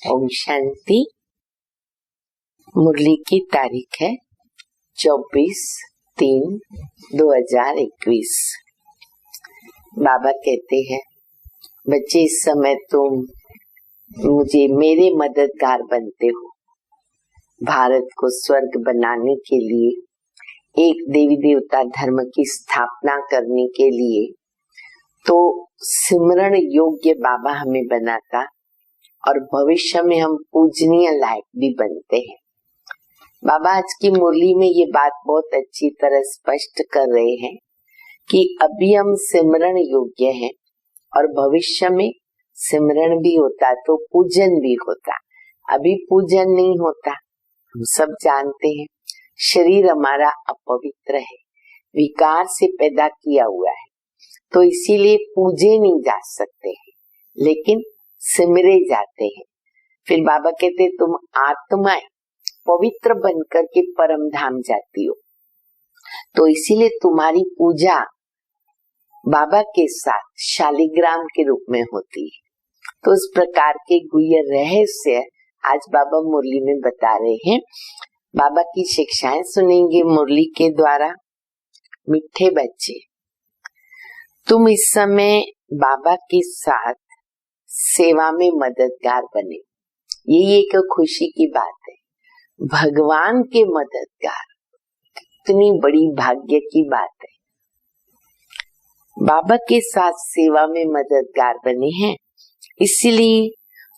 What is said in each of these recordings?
ओम शांति। मुरली की तारीख है 24/3/2021। बाबा कहते हैं, बच्चे इस समय तुम मुझे मेरे मददगार बनते हो। भारत को स्वर्ग बनाने के लिए, एक देवी देवता धर्म की स्थापना करने के लिए तो सिमरण योग्य बाबा हमें बनाता और भविष्य में हम पूजनीय लायक भी बनते हैं। बाबा आज की मुरली में ये बात बहुत अच्छी तरह स्पष्ट कर रहे हैं कि अभी हम सिमरण योग्य हैं और भविष्य में सिमरण भी होता तो पूजन भी होता। अभी पूजन नहीं होता, हम सब जानते हैं। शरीर हमारा अपवित्र है, विकार से पैदा किया हुआ है, तो इसीलिए पूजे नहीं जा सकते हैं, लेकिन सिमरे जाते हैं। फिर बाबा कहते तुम आत्माएं पवित्र बनकर के परम धाम जाती हो, तो इसीलिए तुम्हारी पूजा बाबा के साथ शालिग्राम के रूप में होती है। तो इस प्रकार के गुह्य रहस्य आज बाबा मुरली में बता रहे हैं। बाबा की शिक्षाएं सुनेंगे मुरली के द्वारा। मीठे बच्चे, तुम इस समय बाबा के साथ सेवा में मददगार बने, ये एक खुशी की बात है। भगवान के मददगार, कितनी बड़ी भाग्य की बात है। बाबा के साथ सेवा में मददगार बने हैं, इसलिए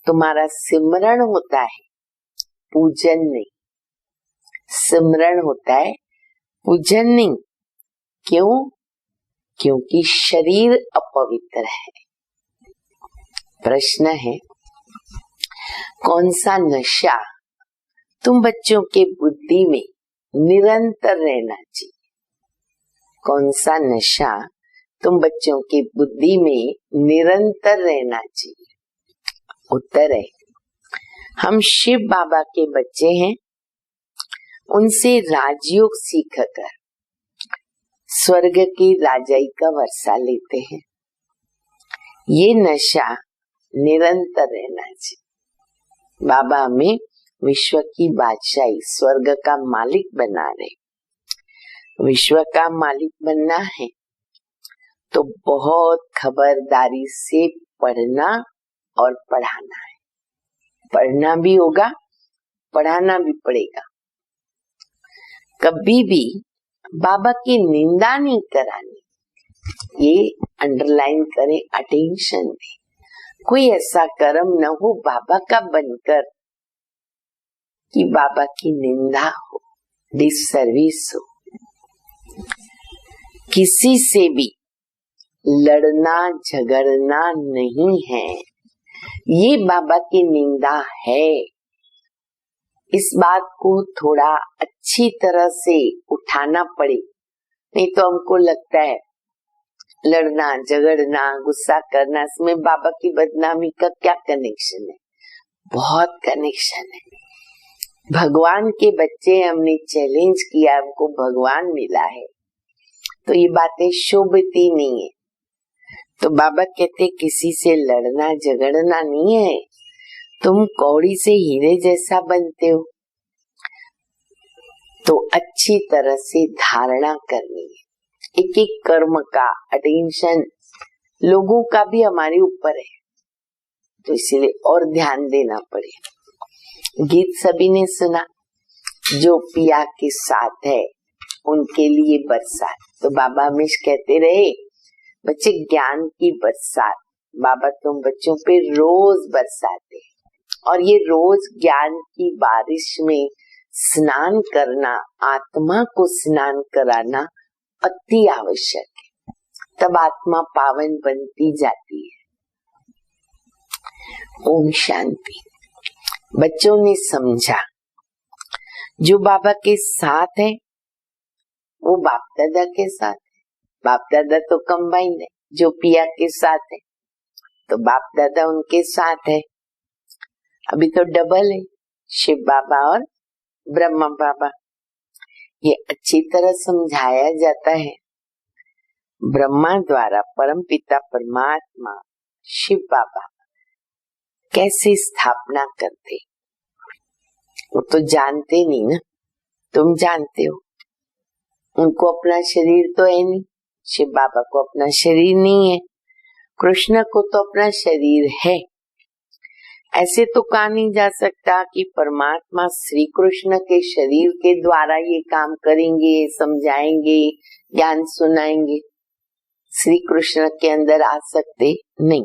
तुम्हारा सिमरण होता है, पूजन नहीं। सिमरण होता है, पूजन नहीं। क्यों? क्योंकि शरीर अपवित्र है। प्रश्न है, कौन सा नशा तुम बच्चों के बुद्धि में निरंतर रहना चाहिए? कौन सा नशा तुम बच्चों की बुद्धि में निरंतर रहना चाहिए? उत्तर है, हम शिव बाबा के बच्चे हैं, उनसे राजयोग सीखकर स्वर्ग की राजाई का वर्षा लेते हैं। ये नशा निरंतर रहना चाहिए। बाबा हमें विश्व की बादशाही, स्वर्ग का मालिक बना रहे। विश्व का मालिक बनना है तो बहुत खबरदारी से पढ़ना और पढ़ाना है। पढ़ना भी होगा, पढ़ाना भी पड़ेगा। कभी भी बाबा की निंदा नहीं करानी, ये अंडरलाइन करें, अटेंशन दें। कोई ऐसा कर्म न हो बाबा का बनकर कि बाबा की निंदा हो, डिससर्विस हो। किसी से भी लड़ना झगड़ना नहीं है, ये बाबा की निंदा है। इस बात को थोड़ा अच्छी तरह से उठाना पड़े, नहीं तो हमको लगता है लड़ना झगड़ना गुस्सा करना, इसमें बाबा की बदनामी का क्या कनेक्शन है? बहुत कनेक्शन है। भगवान के बच्चे, हमने चैलेंज किया, हमको भगवान मिला है, तो ये बातें शोभती नहीं है। तो बाबा कहते किसी से लड़ना झगड़ना नहीं है, तुम कौड़ी से हीरे जैसा बनते हो। तो अच्छी तरह से धारणा करनी है। एक एक कर्म का अटेंशन लोगों का भी हमारे ऊपर है, तो इसलिए और ध्यान देना पड़े। गीत सभी ने सुना, जो पिया के साथ है उनके लिए बरसात। तो बाबा हमेशा कहते रहे, बच्चे ज्ञान की बरसात बाबा तुम बच्चों पे रोज बरसाते, और ये रोज ज्ञान की बारिश में स्नान करना, आत्मा को स्नान कराना अति आवश्यक है। तब आत्मा पावन बनती जाती है। ओम शांति। बच्चों ने समझा, जो बाबा के साथ है वो बाप दादा के साथ है। बाप दादा तो कंबाइंड है। जो पिया के साथ है तो बाप दादा उनके साथ है। अभी तो डबल है, शिव बाबा और ब्रह्मा बाबा। ये अच्छी तरह समझाया जाता है। ब्रह्मा द्वारा परमपिता परमात्मा शिव बाबा कैसे स्थापना करते, वो तो जानते नहीं ना, तुम जानते हो। उनको अपना शरीर तो है नहीं, शिव बाबा को अपना शरीर नहीं है, कृष्ण को तो अपना शरीर है। ऐसे तो कहा नहीं जा सकता कि परमात्मा श्री कृष्ण के शरीर के द्वारा ये काम करेंगे, समझाएंगे, ज्ञान सुनाएंगे। श्री कृष्ण के अंदर आ सकते नहीं।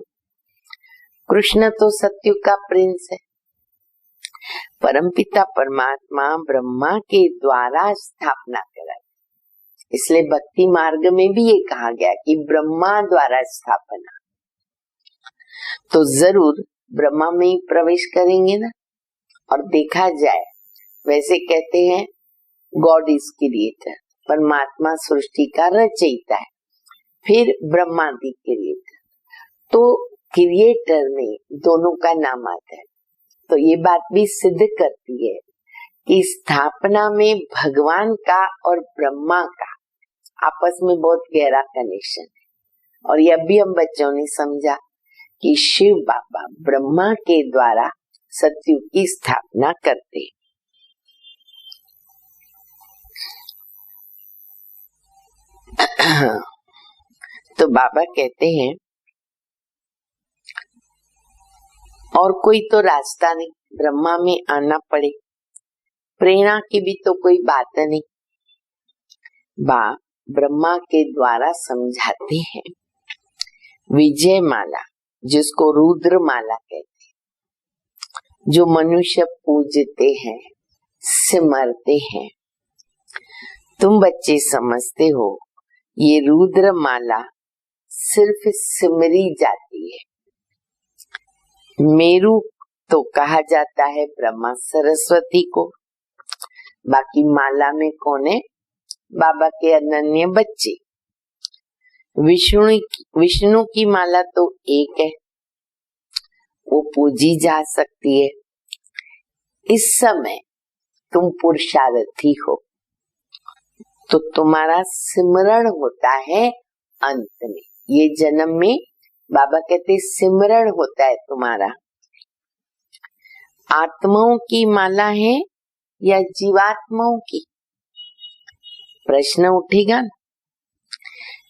कृष्ण तो सत्युग का प्रिंस है। परमपिता परमात्मा ब्रह्मा के द्वारा स्थापना करा, इसलिए भक्ति मार्ग में भी ये कहा गया कि ब्रह्मा द्वारा स्थापना। तो जरूर ब्रह्मा में ही प्रवेश करेंगे ना। और देखा जाए, वैसे कहते हैं गॉड इज क्रिएटर, परमात्मा सृष्टि का रचयिता है, फिर ब्रह्मा दी क्रिएटर। तो क्रिएटर में दोनों का नाम आता है। तो ये बात भी सिद्ध करती है कि स्थापना में भगवान का और ब्रह्मा का आपस में बहुत गहरा कनेक्शन है। और यह भी हम बच्चों ने समझा कि शिव बाबा ब्रह्मा के द्वारा सतयुग की स्थापना करते। तो बाबा कहते हैं और कोई तो रास्ता नहीं, ब्रह्मा में आना पड़े। प्रेरणा की भी तो कोई बात नहीं। बाप ब्रह्मा के द्वारा समझाते हैं। विजय माला, जिसको रुद्र माला कहते हैं, जो मनुष्य पूजते हैं, सिमरते हैं। तुम बच्चे समझते हो ये रुद्र माला सिर्फ सिमरी जाती है। मेरू तो कहा जाता है ब्रह्मा सरस्वती को, बाकी माला में कौन है? बाबा के अनन्य बच्चे। विष्णु की माला तो एक है, वो पूजी जा सकती है। इस समय तुम पुरुषार्थी हो तो तुम्हारा सिमरण होता है अंत में। ये जन्म में बाबा कहते सिमरण होता है तुम्हारा। आत्माओं की माला है या जीवात्माओं की? प्रश्न उठेगा ना।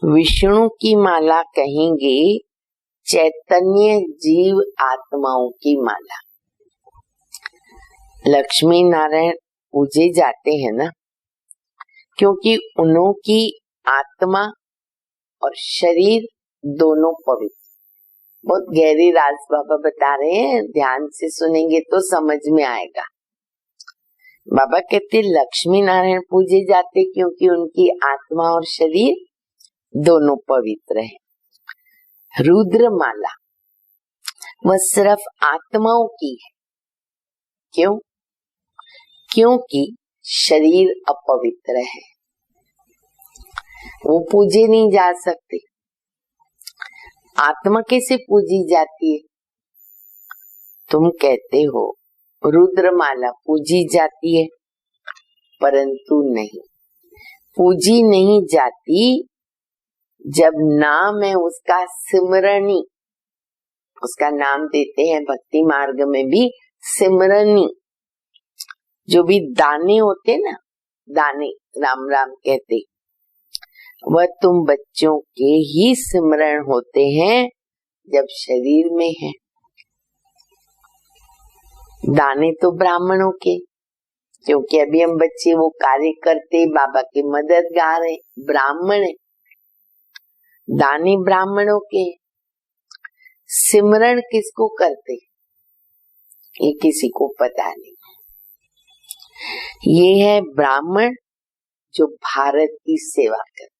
विष्णु की माला कहेंगे चैतन्य जीव आत्माओं की माला। लक्ष्मी नारायण पूजे जाते हैं ना, क्योंकि उन्हों की आत्मा और शरीर दोनों पवित्र। बहुत गहरी राज बाबा बता रहे हैं, ध्यान से सुनेंगे तो समझ में आएगा। बाबा कहते लक्ष्मी नारायण पूजे जाते क्योंकि उनकी आत्मा और शरीर दोनों पवित्र है। रुद्र माला वह सिर्फ आत्माओं की है। क्यों? क्योंकि शरीर अपवित्र है, वो पूजे नहीं जा सकते। आत्मा कैसे पूजी जाती है? तुम कहते हो रुद्रमाला पूजी जाती है, परंतु नहीं, पूजी नहीं जाती। जब नाम है उसका सिमरनी, उसका नाम देते हैं भक्ति मार्ग में भी सिमरनी। जो भी दाने होते ना, दाने राम राम कहते, वह तुम बच्चों के ही सिमरण होते हैं जब शरीर में है। दाने तो ब्राह्मणों के, क्योंकि अभी हम बच्चे वो कार्य करते, बाबा के मददगार है, ब्राह्मण है। दाने ब्राह्मणों के। सिमरण किसको करते ये किसी को पता नहीं। ये है ब्राह्मण जो भारत की सेवा करते।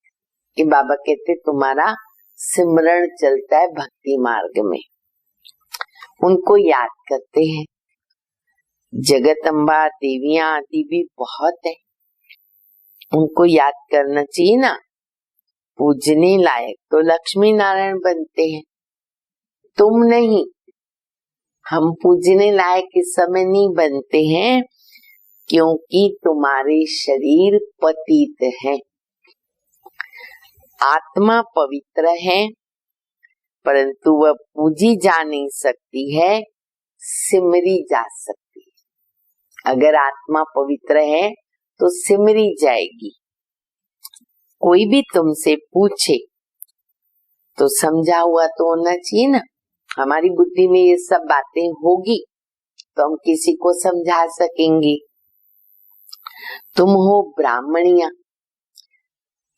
ये बाबा कहते तुम्हारा सिमरण चलता है भक्ति मार्ग में, उनको याद करते हैं। जगदम्बा देवियां आदि भी बहुत है, उनको याद करना चाहिए ना। पूजने लायक तो लक्ष्मी नारायण बनते हैं, तुम नहीं। हम पूजने लायक इस समय नहीं बनते हैं क्योंकि तुम्हारे शरीर पतित है। आत्मा पवित्र है, परंतु वह पूजी जा नहीं सकती है, सिमरी जा सकती है। अगर आत्मा पवित्र है तो सिमरी जाएगी। कोई भी तुमसे पूछे तो समझा हुआ तो होना चाहिए ना। हमारी बुद्धि में ये सब बातें होगी तो हम किसी को समझा सकेंगे। तुम हो ब्राह्मणिया,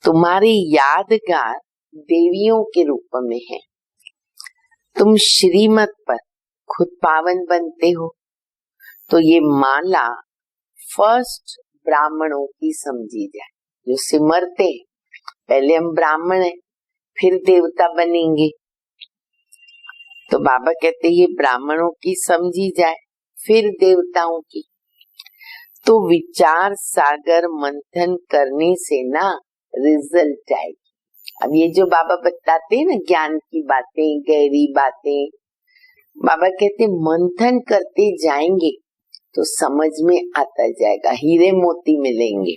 तुम्हारी यादगार देवियों के रूप में है। तुम श्रीमत पर खुद पावन बनते हो, तो ये माला फर्स्ट ब्राह्मणों की समझी जाए जो सिमरते हैं। पहले हम ब्राह्मण हैं, फिर देवता बनेंगे। तो बाबा कहते ये ब्राह्मणों की समझी जाए, फिर देवताओं की। तो विचार सागर मंथन करने से ना रिजल्ट आएगी। अब ये जो बाबा बताते हैं ना ज्ञान की बातें, गहरी बातें, बाबा कहते मंथन करते जाएंगे तो समझ में आता जाएगा, हीरे मोती मिलेंगे।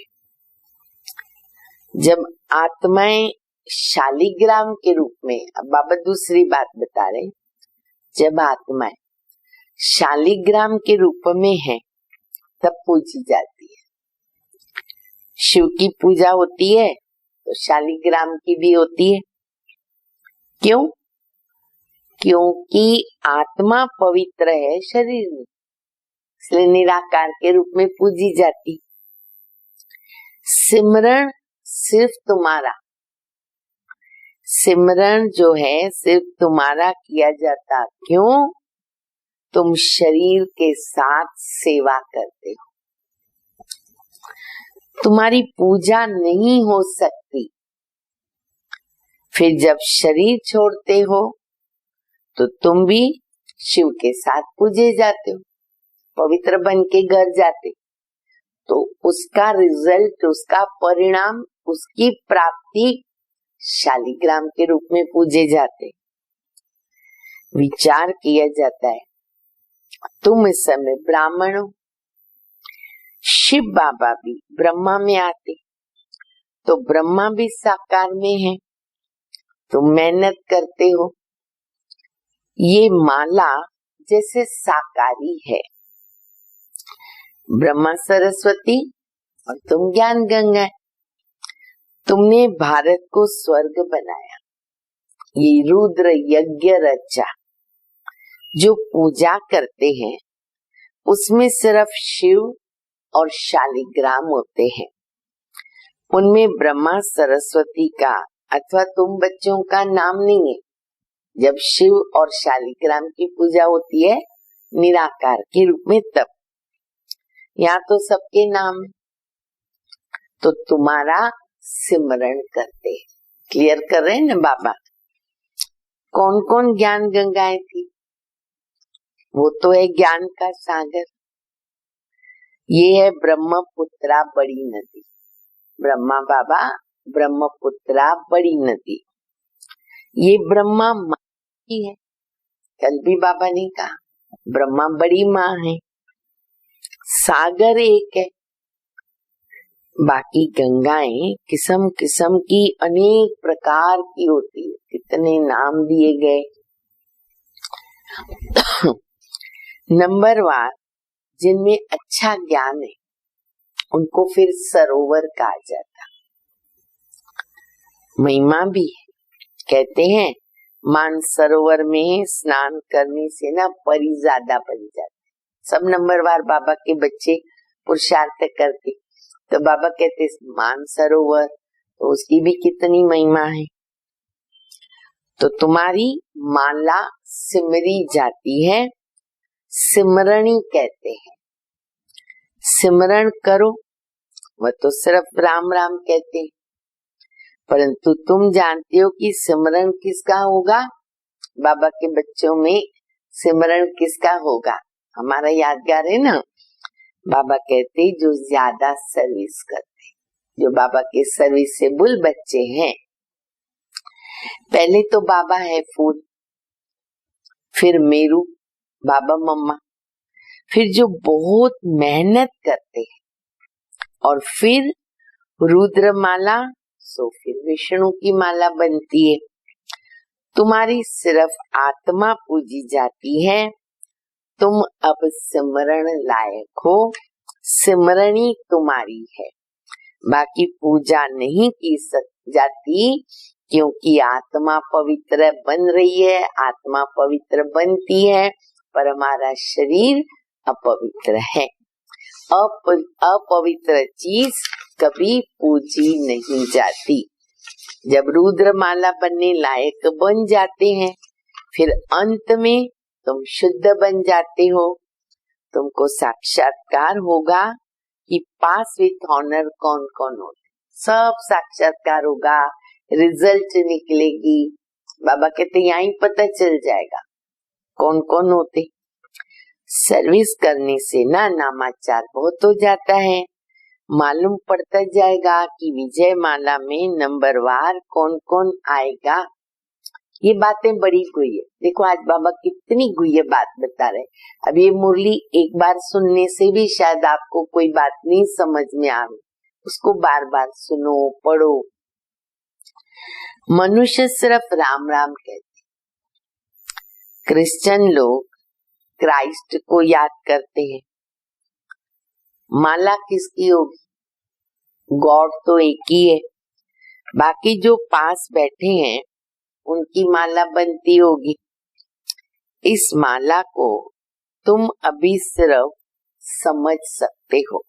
जब आत्माएं शालिग्राम के रूप में, अब बाबा दूसरी बात बता रहे, जब आत्माएं शालिग्राम के रूप में है तब पूजी जाती है। शिव की पूजा होती है तो शालिग्राम की भी होती है। क्यों? क्योंकि आत्मा पवित्र है शरीर में, इसलिए निराकार के रूप में पूजी जाती। सिमरण सिर्फ तुम्हारा, सिमरण जो है सिर्फ तुम्हारा किया जाता। क्यों? तुम शरीर के साथ सेवा करते हो। तुम्हारी पूजा नहीं हो सकती फिर जब शरीर छोड़ते हो तो तुम भी शिव के साथ पूजे जाते हो, पवित्र बन के घर जाते, तो उसका रिजल्ट, उसका परिणाम, उसकी प्राप्ति शालिग्राम के रूप में पूजे जाते। विचार किया जाता है, तुम इस समय ब्राह्मण हो, शिव बाबा भी ब्रह्मा में आते, तो ब्रह्मा भी साकार में है, तुम मेहनत करते हो। ये माला जैसे साकारी है, ब्रह्मा सरस्वती और तुम ज्ञान गंगा। तुमने भारत को स्वर्ग बनाया, ये रुद्र यज्ञ रचा। जो पूजा करते हैं उसमें सिर्फ शिव और शालिग्राम होते हैं, उनमें ब्रह्मा सरस्वती का अथवा तुम बच्चों का नाम नहीं है। जब शिव और शालिग्राम की पूजा होती है निराकार के रूप में, तब यहाँ तो सबके नाम है, तो तुम्हारा सिमरण करते हैं। क्लियर कर रहे हैं ना बाबा? कौन कौन ज्ञान गंगाएं थी? वो तो है ज्ञान का सागर। ये है ब्रह्मपुत्रा बड़ी नदी, ब्रह्मा बाबा ब्रह्मपुत्रा बड़ी नदी। ये ब्रह्मा माँ की है, कल भी बाबा ने कहा ब्रह्मा बड़ी माँ है। सागर एक है, बाकी गंगाएं किस्म किस्म की अनेक प्रकार की होती है, कितने नाम दिए गए। नंबरवार जिनमें अच्छा ज्ञान है उनको फिर सरोवर कहा जाता। महिमा भी है, कहते हैं मान सरोवर में स्नान करने से ना परी ज्यादा बन जाते। सब नंबरवार बाबा के बच्चे पुरुषार्थ करते, तो बाबा कहते मान सरोवर, तो उसकी भी कितनी महिमा है। तो तुम्हारी माला सिमरी जाती है, सिमरनी कहते हैं। सिमरण करो, वह तो सिर्फ राम राम कहते हैं, परंतु तुम जानते हो कि सिमरण किसका होगा? बाबा के बच्चों में सिमरण किसका होगा? हमारा यादगार है ना, बाबा कहते जो ज्यादा सर्विस करते, जो बाबा के सर्विसेबल बच्चे हैं। पहले तो बाबा है फूल, फिर मेरू बाबा मम्मा, फिर जो बहुत मेहनत करते हैं, और फिर रुद्रमाला, सो फिर विष्णु की माला बनती है। तुम्हारी सिर्फ आत्मा पूजी जाती है, तुम अब सिमरण लायक हो, सिमरनी तुम्हारी है। बाकी पूजा नहीं की जाती, क्योंकि आत्मा पवित्र बन रही है, आत्मा पवित्र बनती है, पर हमारा शरीर अपवित्र है। अपवित्र चीज कभी पूजी नहीं जाती। जब रुद्रमाला बनने लायक बन जाते हैं, फिर अंत में तुम शुद्ध बन जाते हो। तुमको साक्षात्कार होगा कि पास विथ ऑनर कौन कौन होते, सब साक्षात्कार होगा, रिजल्ट निकलेगी। बाबा कहते यहाँ ही पता चल जाएगा कौन कौन होते। सर्विस करने से ना नामाचार बहुत हो जाता है, मालूम पड़ता जाएगा कि विजय माला में नंबरवार कौन कौन आएगा। ये बातें बड़ी गुह्य है। देखो आज बाबा कितनी गुह्य बात बता रहे। अब ये मुरली एक बार सुनने से भी शायद आपको कोई बात नहीं समझ में आवे, उसको बार बार सुनो, पढ़ो। मनुष्य सिर्फ राम राम कहते, क्रिश्चियन लोग क्राइस्ट को याद करते हैं। माला किसकी होगी? गॉड तो एक ही है, बाकी जो पास बैठे हैं उनकी माला बनती होगी। इस माला को तुम अभी सिर्फ समझ सकते हो,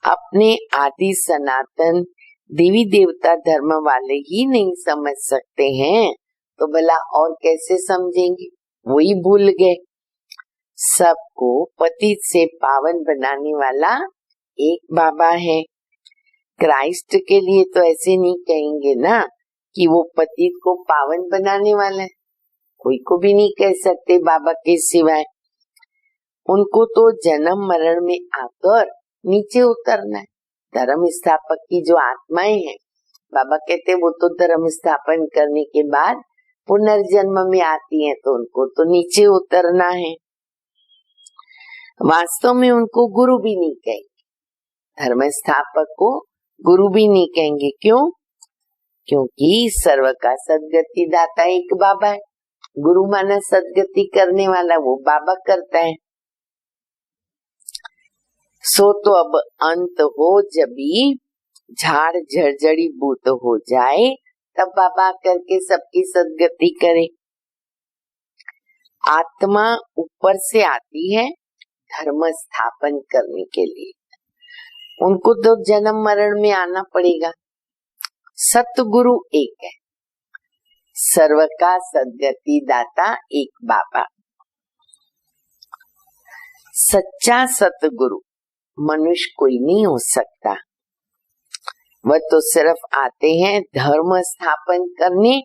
अपने आदि सनातन देवी देवता धर्म वाले ही नहीं समझ सकते हैं, तो भला और कैसे समझेंगे? वही भूल गए। सबको पतित से पावन बनाने वाला एक बाबा है। क्राइस्ट के लिए तो ऐसे नहीं कहेंगे ना कि वो पतित को पावन बनाने वाला है, कोई को भी नहीं कह सकते बाबा के सिवाय। उनको तो जन्म मरण में आकर नीचे उतरना है। धर्म स्थापक की जो आत्माएं हैं, बाबा कहते वो तो धर्म स्थापन करने के बाद पुनर्जन्म में आती हैं, तो उनको तो नीचे उतरना है। वास्तव में उनको गुरु भी नहीं कहेंगे, धर्म स्थापक को गुरु भी नहीं कहेंगे। क्यों? क्योंकि सर्व का सदगति दाता एक बाबा है। गुरु माना सदगति करने वाला, वो बाबा करता है। सो तो अब अंत हो जभी झाड़ झड़झड़ी बूत हो जाए, तब बाबा करके सबकी सदगति करे। आत्मा ऊपर से आती है धर्म स्थापन करने के लिए, उनको तो जन्म मरण में आना पड़ेगा। सतगुरु एक है, सर्व का सदगति दाता एक बाबा। सच्चा सतगुरु मनुष्य कोई नहीं हो सकता। वह तो सिर्फ आते हैं धर्म स्थापन करने,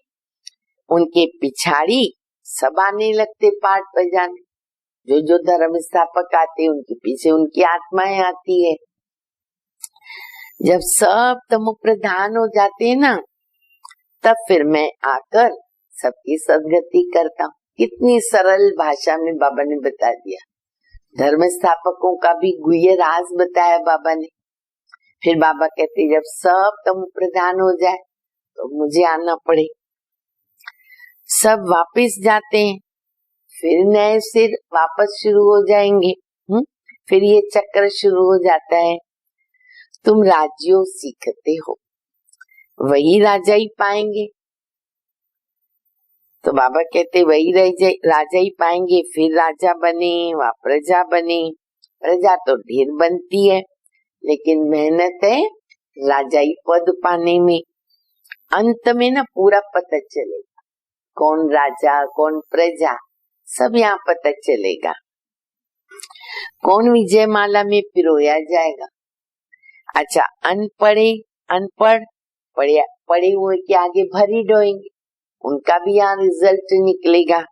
उनके पिछाड़ी सब आने लगते पाठ बजाने। जो धर्म स्थापक आते उनके पीछे उनकी आत्माएं आती है। जब सब तमो प्रधान हो जाते हैं ना, तब फिर मैं आकर सबकी सदगति करता हूँ। कितनी सरल भाषा में बाबा ने बता दिया। धर्म स्थापकों का भी गुह्य राज बताया बाबा ने। फिर बाबा कहते जब सब तमो प्रधान हो जाए तो मुझे आना पड़े। सब वापस जाते हैं, फिर नए सिर वापस शुरू हो जाएंगे। फिर ये चक्र शुरू हो जाता है। तुम राज्यों सीखते हो, वही राजा ही पाएंगे। तो बाबा कहते वही राजा ही पाएंगे। फिर राजा बने, वह प्रजा बने। प्रजा तो ढेर बनती है, लेकिन मेहनत है राजा ही पद पाने में। अंत में ना पूरा पता चलेगा कौन राजा कौन प्रजा, सब यहाँ पता चलेगा। कौन विजय माला में पिरोया जाएगा। अच्छा, अनपढ़ पढ़े हुए के आगे भरी डोएंगे, उनका भी यहाँ रिजल्ट निकलेगा।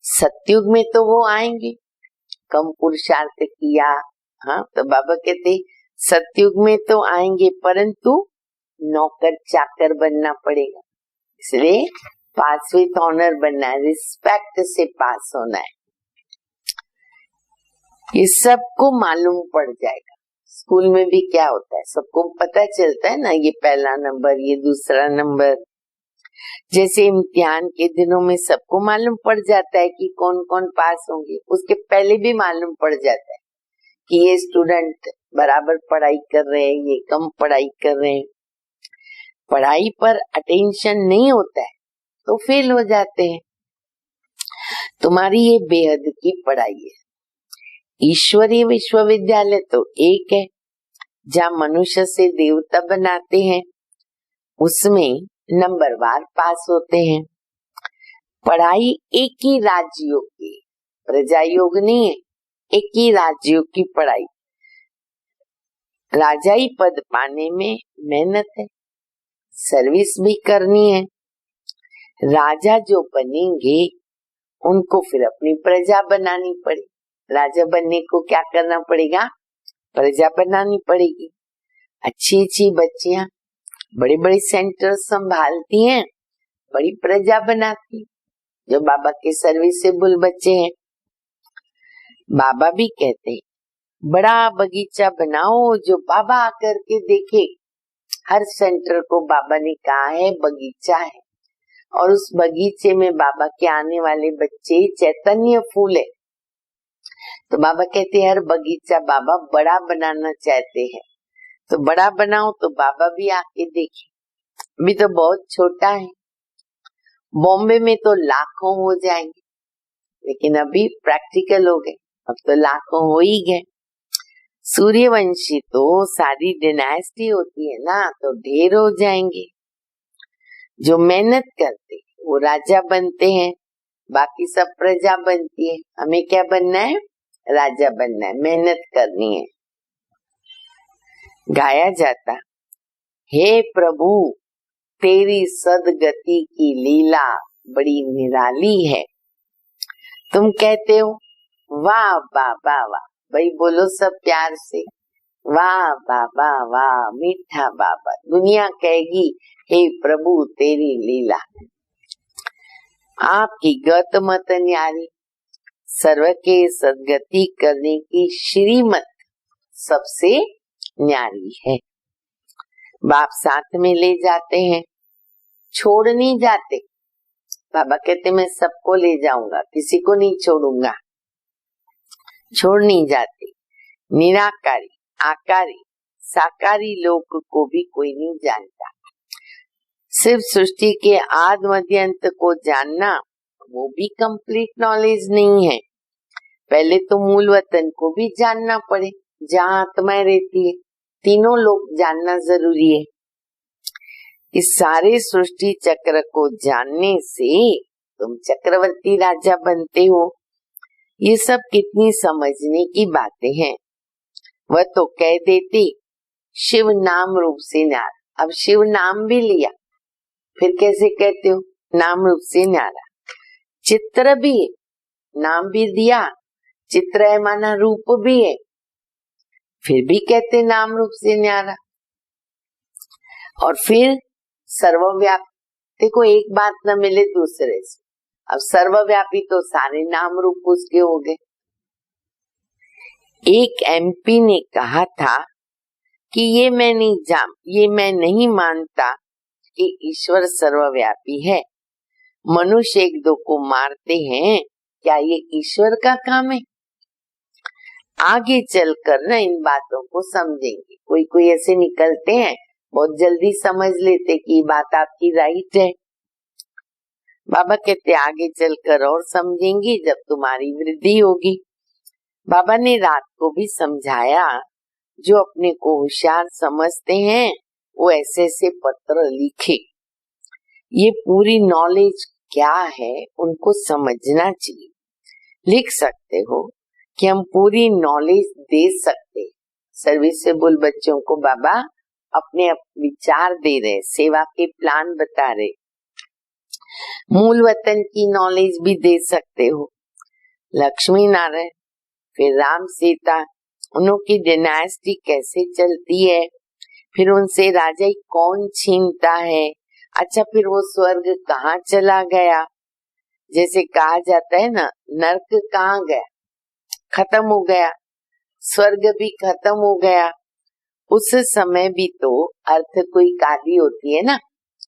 सतयुग में तो वो आएंगे, कम पुरुषार्थ किया। हाँ, तो बाबा कहते सतयुग में तो आएंगे, परंतु नौकर चाकर बनना पड़ेगा। इसलिए पास विथ ऑनर बनना है, रिस्पेक्ट से पास होना है। ये सबको मालूम पड़ जाएगा। स्कूल में भी क्या होता है, सबको पता चलता है ना, ये पहला नंबर, ये दूसरा नंबर। जैसे इम्तिहान के दिनों में सबको मालूम पड़ जाता है कि कौन कौन पास होंगे। उसके पहले भी मालूम पड़ जाता है कि ये स्टूडेंट बराबर पढ़ाई कर रहे हैं, ये कम पढ़ाई कर रहे हैं। पढ़ाई पर अटेंशन नहीं होता है तो फेल हो जाते हैं। तुम्हारी ये बेहद की पढ़ाई है। ईश्वरीय विश्वविद्यालय तो एक है, जहाँ मनुष्य से देवता बनाते हैं, उसमें नंबरवार पास होते हैं। पढ़ाई एक ही राजयोग की, प्रजा योग नहीं है, एक ही राजयोग की पढ़ाई। राजाई पद पाने में मेहनत है, सर्विस भी करनी है। राजा जो बनेंगे उनको फिर अपनी प्रजा बनानी पड़ेगी। राजा बनने को क्या करना पड़ेगा, प्रजा बनानी पड़ेगी। अच्छी अच्छी बच्चियां बड़े बड़े सेंटर संभालती हैं, बड़ी प्रजा बनाती, जो बाबा के सर्विसेबल बच्चे हैं। बाबा भी कहते हैं बड़ा बगीचा बनाओ जो बाबा आकर के देखे। हर सेंटर को बाबा ने कहा है बगीचा है, और उस बगीचे में बाबा के आने वाले बच्चे चैतन्य फूल है। तो बाबा कहते हैं हर बगीचा बाबा बड़ा बनाना चाहते हैं, तो बड़ा बनाओ तो बाबा भी आके देखे। अभी तो बहुत छोटा है, बॉम्बे में तो लाखों हो जाएंगे, लेकिन अभी प्रैक्टिकल हो गए, अब तो लाखों हो ही गए। सूर्यवंशी तो सारी डिनास्टी होती है ना, तो ढेर हो जाएंगे। जो मेहनत करते वो राजा बनते हैं, बाकी सब प्रजा बनती है। हमें क्या बनना है, राजा बनना है, मेहनत करनी है। गाया जाता हे प्रभु तेरी सदगति की लीला बड़ी निराली है। तुम कहते हो वाह वाह वाह वाह, भाई बोलो सब प्यार से, वाह वाह वाह वाह मीठा बाबा। दुनिया कहेगी हे प्रभु तेरी लीला, आपकी गत मत न्यारी, सर्व के सदगति करने की श्रीमत सबसे न्यारी है। बाप साथ में ले जाते हैं, छोड़ नहीं जाते। बाबा कहते मैं सबको ले जाऊंगा, किसी को नहीं छोड़ूंगा। छोड़ नहीं जाते। निराकारी, आकारी, साकारी लोक को भी कोई नहीं जानता। सिर्फ सृष्टि के आदि मध्य अंत को जानना वो भी कंप्लीट नॉलेज नहीं है। पहले तो मूल वतन को भी जानना पड़े, जहाँ आत्माएं रहती है। तीनों लोग जानना जरूरी है। इस सारे सृष्टि चक्र को जानने से तुम चक्रवर्ती राजा बनते हो। ये सब कितनी समझने की बातें हैं। वह तो कह देती शिव नाम रूप से न्यारा। अब शिव नाम भी लिया, फिर कैसे कहते हो नाम रूप से न्यारा। चित्र भी है, नाम भी दिया, चित्र है माना रूप भी है, फिर भी कहते नाम रूप से न्यारा। और फिर सर्वव्यापी, देखो एक बात न मिले दूसरे से। अब सर्वव्यापी तो सारे नाम रूप उसके हो गए। एक एमपी ने कहा था कि ये मैं नहीं मानता कि ईश्वर सर्वव्यापी है। मनुष्य एक दो को मारते हैं, क्या ये ईश्वर का काम है? आगे चलकर ना इन बातों को समझेंगे। कोई कोई ऐसे निकलते हैं, बहुत जल्दी समझ लेते कि ये बात आपकी राइट है। बाबा कहते आगे चलकर और समझेंगे जब तुम्हारी वृद्धि होगी। बाबा ने रात को भी समझाया, जो अपने को होशियार समझते हैं वो ऐसे ऐसे पत्र लिखे। ये पूरी नॉलेज क्या है उनको समझना चाहिए। लिख सकते हो कि हम पूरी नॉलेज दे सकते। सर्विसेबल बच्चों को बाबा अपने विचार दे रहे, सेवा के प्लान बता रहे। मूल वतन की नॉलेज भी दे सकते हो। लक्ष्मी नारायण, फिर राम सीता, उनकी डायनेस्टी कैसे चलती है, फिर उनसे राजा कौन छीनता है। अच्छा, फिर वो स्वर्ग कहाँ चला गया। जैसे कहा जाता है ना, नर्क कहाँ गया, खत्म हो गया, स्वर्ग भी खत्म हो गया। उस समय भी तो अर्थ कोई आदि होती है ना,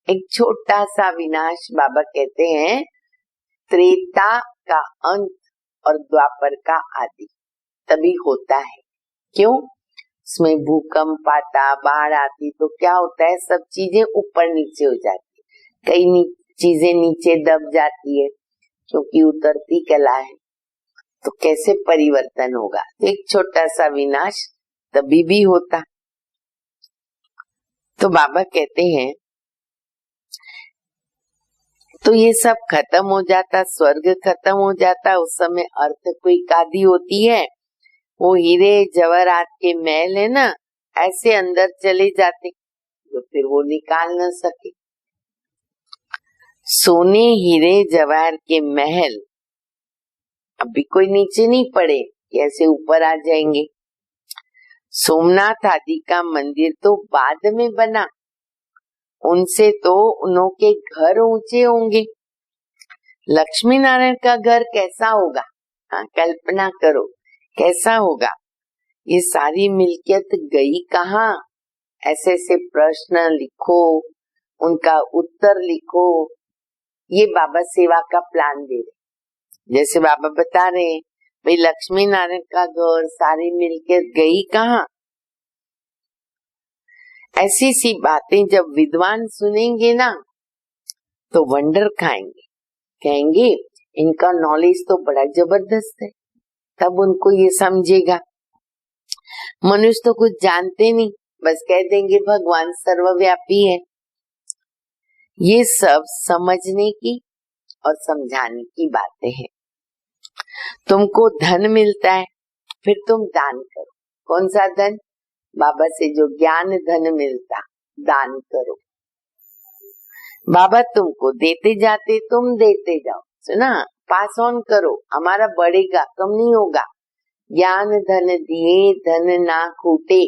एक छोटा सा विनाश। बाबा कहते हैं त्रेता का अंत और द्वापर का आदि तभी होता है। क्यों? उसमें भूकंप आता, बाढ़ आती तो क्या होता है, सब चीजें ऊपर नीचे हो जाती है। कई चीजें नीचे दब जाती है क्योंकि उतरती कला है। तो कैसे परिवर्तन होगा? एक छोटा सा विनाश तभी भी होता। तो बाबा कहते हैं तो ये सब खत्म हो जाता, स्वर्ग खत्म हो जाता। उस समय अर्थ कोई कादी होती है, वो हीरे जवाहरात के महल है ना, ऐसे अंदर चले जाते तो फिर वो निकाल न सके। सोने हीरे जवाहर के महल अभी कोई नीचे नहीं पड़े, कैसे ऊपर आ जाएंगे। सोमनाथ आदि का मंदिर तो बाद में बना, उनसे तो उनके घर ऊंचे होंगे। लक्ष्मी नारायण का घर कैसा होगा? हाँ, कल्पना करो कैसा होगा। ये सारी मिल्कियत गई कहाँ? ऐसे ऐसे प्रश्न लिखो, उनका उत्तर लिखो। ये बाबा सेवा का प्लान दे रहे। जैसे बाबा बता रहे हैं भाई लक्ष्मी नारायण का घर, सारी मिल्कियत गई कहाँ। ऐसी सी बातें जब विद्वान सुनेंगे ना तो वंडर खाएंगे, कहेंगे इनका नॉलेज तो बड़ा जबरदस्त है। तब उनको ये समझेगा। मनुष्य तो कुछ जानते नहीं, बस कह देंगे भगवान सर्वव्यापी है। ये सब समझने की और समझाने की बातें हैं। तुमको धन मिलता है, फिर तुम दान करो। कौन सा धन? बाबा से जो ज्ञान धन मिलता, दान करो। बाबा तुमको देते जाते तुम देते जाओ, सुना, पास ऑन करो, हमारा बढ़ेगा, कम नहीं होगा। ज्ञान धन दिए धन ना खूटे।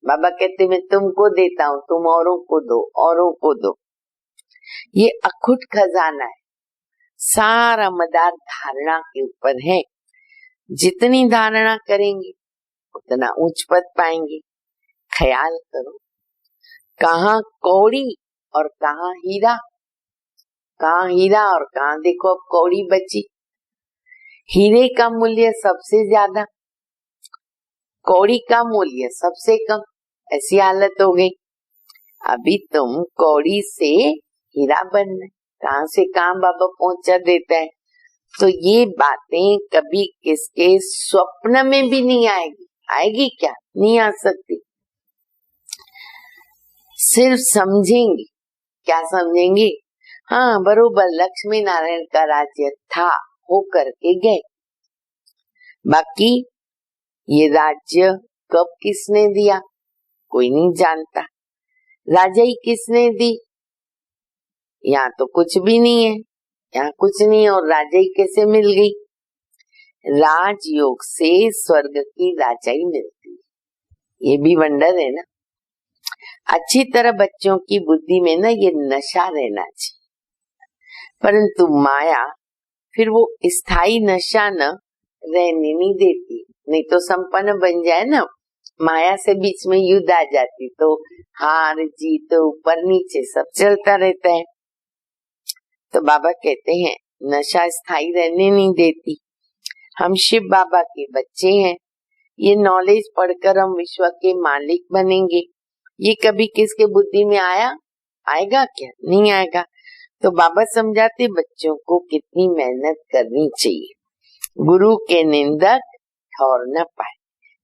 बाबा कहते मैं तुमको देता हूँ, तुम औरों को दो, औरों को दो। ये अखुट खजाना है, सारा मदार धारणा के ऊपर है। जितनी धारणा करेंगे उतना उच्च पद पाएंगे। ख्याल करो, कहाँ कौड़ी और कहाँ हीरा, कहाँ हीरा और कहाँ देखो अब कौड़ी बची। हीरे का मूल्य सबसे ज्यादा, कौड़ी का मूल्य सबसे कम, ऐसी हालत हो गई। अभी तुम कौड़ी से हीरा बनना, कहाँ से कहाँ बाबा पहुंचा देता है। तो ये बातें कभी किसके स्वप्न में भी नहीं आएगी। आएगी क्या? नहीं आ सकती। सिर्फ समझेंगे। क्या समझेंगे? हाँ, बरोबर लक्ष्मी नारायण का राज्य था, होकर के गए। बाकी ये राज्य कब किसने दिया कोई नहीं जानता। राजाई किसने दी? यहाँ तो कुछ भी नहीं है, यहाँ कुछ नहीं है। और राजाई कैसे मिल गई? राजयोग से स्वर्ग की राजाई मिलती है। ये भी वंडर है ना। अच्छी तरह बच्चों की बुद्धि में ना ये नशा रहना चाहिए, परंतु माया फिर वो स्थायी नशा न रहने नहीं देती। नहीं तो संपन्न बन जाए ना, माया से बीच में युद्ध आ जाती तो हार जीत ऊपर नीचे सब चलता रहता है। तो बाबा कहते हैं नशा स्थायी रहने नहीं देती। हम शिव बाबा के बच्चे हैं, ये नॉलेज पढ़कर हम विश्व के मालिक बनेंगे। ये कभी किसके बुद्धि में आएगा क्या? नहीं आएगा। तो बाबा समझाते बच्चों को कितनी मेहनत करनी चाहिए। गुरु के निंदक ठौर न पाए।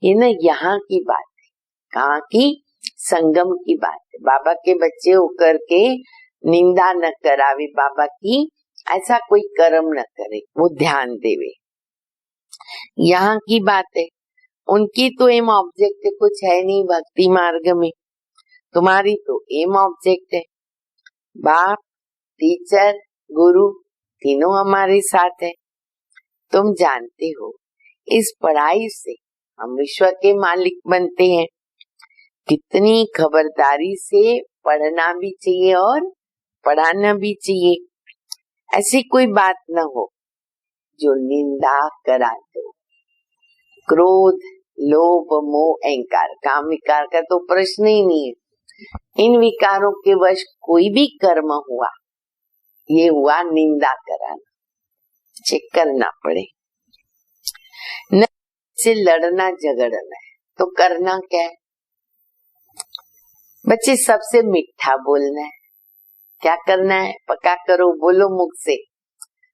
ये ना यहाँ की बात है, कहाँ की? संगम की बात है। बाबा के बच्चे होकर के निंदा न करावे बाबा की, ऐसा कोई कर्म न करे, वो ध्यान देवे। यहाँ की बात है। उनकी तो एम ऑब्जेक्ट कुछ है नहीं भक्ति मार्ग में, तुम्हारी तो एम ऑब्जेक्ट है। बाप, टीचर, गुरु तीनों हमारे साथ है। तुम जानते हो इस पढ़ाई से हम विश्व के मालिक बनते हैं। कितनी खबरदारी से पढ़ना भी चाहिए और पढ़ाना भी चाहिए। ऐसी कोई बात न हो जो निंदा करा दो। क्रोध, लोभ, मोह, अहंकार, काम विकार का तो प्रश्न ही नहीं है। इन विकारों के वश कोई भी कर्म हुआ, ये हुआ निंदा कराना, चेक करना पड़े। न से लड़ना झगड़ना है तो करना क्या है? बच्चे सबसे मीठा बोलना है। क्या करना है? पक्का करो, बोलो मुख से,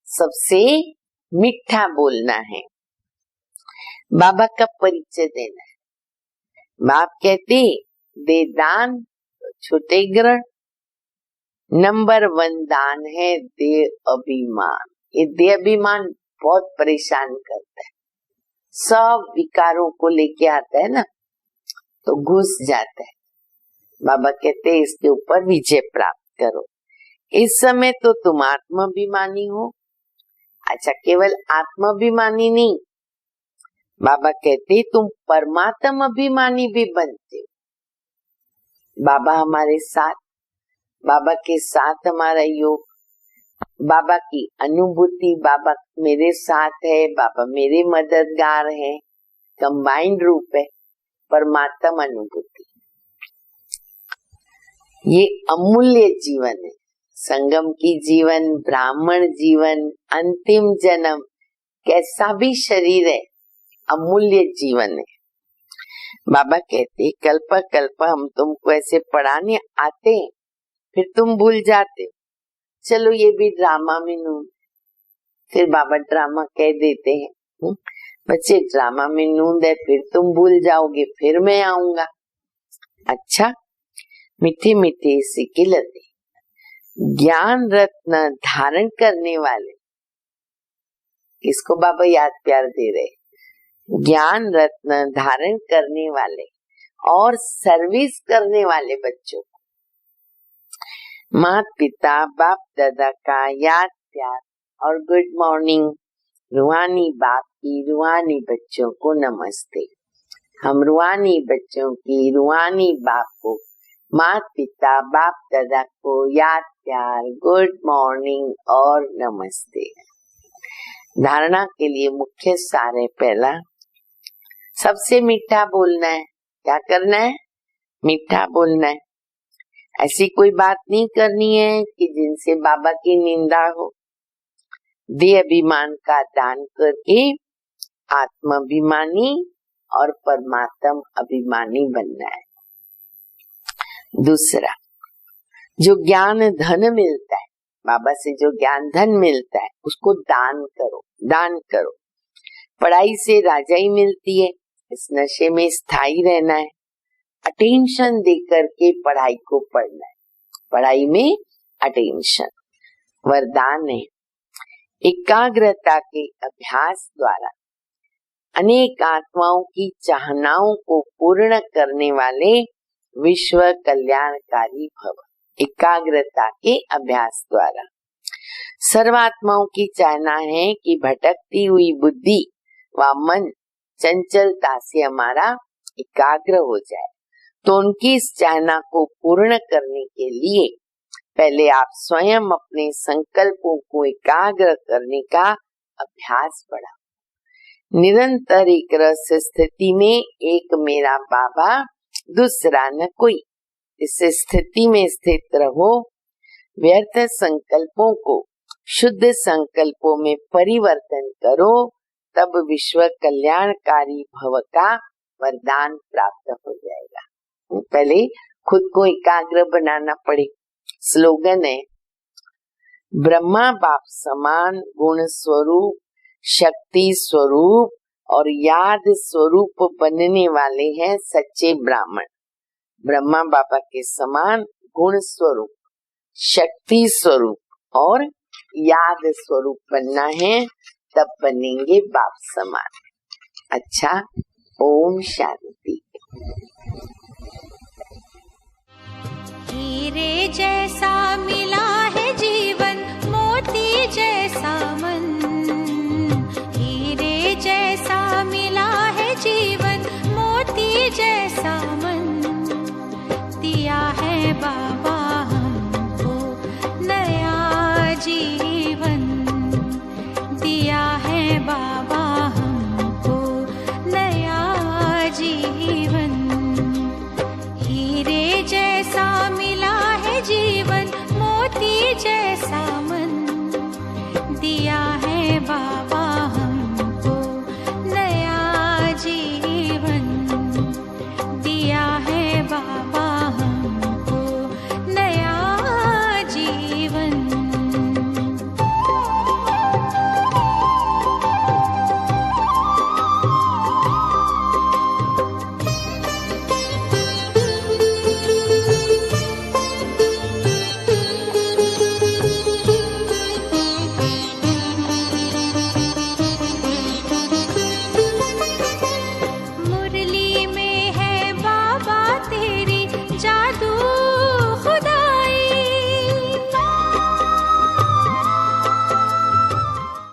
सबसे मीठा बोलना है। बाबा का परिचय देना है। बाप कहते दे दान तो छूटे ग्रहण। नंबर 1 दान है दे अभिमान। ये दे अभिमान बहुत परेशान करता है, सब विकारों को लेके आता है ना, तो घुस जाता है। बाबा कहते हैं इसके ऊपर विजय प्राप्त करो। इस समय तो तुम आत्माभिमानी हो। अच्छा, केवल आत्माभिमानी नहीं, बाबा कहते तुम परमात्मा अभिमानी भी बनते हो। बाबा हमारे साथ, बाबा के साथ हमारा योग, बाबा की अनुभूति, बाबा मेरे साथ है, बाबा मेरे मददगार है, कंबाइंड रूप है परमात्मा अनुभूति। ये अमूल्य जीवन है। संगम की जीवन, ब्राह्मण जीवन, अंतिम जन्म, कैसा भी शरीर है, अमूल्य जीवन है। बाबा कहते कल्प कल्प हम तुमको ऐसे पढ़ाने आते हैं, फिर तुम भूल जाते हो। चलो ये भी ड्रामा में नून, फिर बाबा ड्रामा कह देते हैं, बच्चे ड्रामा में नूंद है, फिर तुम भूल जाओगे, फिर मैं आऊंगा। अच्छा, मीठे मीठे सिक्के लते ज्ञान रत्न धारण करने वाले, इसको बाबा याद प्यार दे रहे, ज्ञान रत्न धारण करने वाले और सर्विस करने वाले बच्चों को माता पिता बाप दादा का याद प्यार और गुड मॉर्निंग। रूहानी बाप की रूहानी बच्चों को नमस्ते। हम रूहानी बच्चों की रूहानी बाप को, माता पिता बाप दादा को याद प्यार, गुड मॉर्निंग और नमस्ते। धारणा के लिए मुख्य सार है, पहला सबसे मीठा बोलना है। क्या करना है? मीठा बोलना है। ऐसी कोई बात नहीं करनी है कि जिनसे बाबा की निंदा हो। देह अभिमान का दान करके आत्माभिमानी और परमात्म अभिमानी बनना है। दूसरा, जो ज्ञान धन मिलता है, बाबा से जो ज्ञान धन मिलता है उसको दान करो, दान करो। पढ़ाई से राजाई मिलती है, इस नशे में स्थायी रहना है। अटेंशन देकर के पढ़ाई को पढ़ना है, पढ़ाई में अटेंशन। वरदान है, एकाग्रता के अभ्यास द्वारा अनेक आत्माओं की चाहनाओं को पूर्ण करने वाले विश्व कल्याणकारी भव। एकाग्रता के अभ्यास द्वारा सर्वात्माओं की चाहना है कि भटकती हुई बुद्धि व मन चंचलता से हमारा एकाग्र हो जाए। तो उनकी इस चाहना को पूर्ण करने के लिए पहले आप स्वयं अपने संकल्पों को एकाग्र करने का अभ्यास बढ़ाओ। निरंतर एक रस स्थिति में एक मेरा बाबा दूसरा न कोई, इस स्थिति में स्थित रहो। व्यर्थ संकल्पों को शुद्ध संकल्पों में परिवर्तन करो, तब विश्व कल्याणकारी भव का वरदान प्राप्त हो जाएगा। पहले खुद को एकाग्र बनाना पड़े। स्लोगन है, ब्रह्मा बाप समान गुण स्वरूप, शक्ति स्वरूप और याद स्वरूप बनने वाले हैं सच्चे ब्राह्मण। ब्रह्मा बाबा के समान गुण स्वरूप, शक्ति स्वरूप और याद स्वरूप बनना है, तब बनेंगे बाप समान। अच्छा, ओम शांति। हीरे जैसा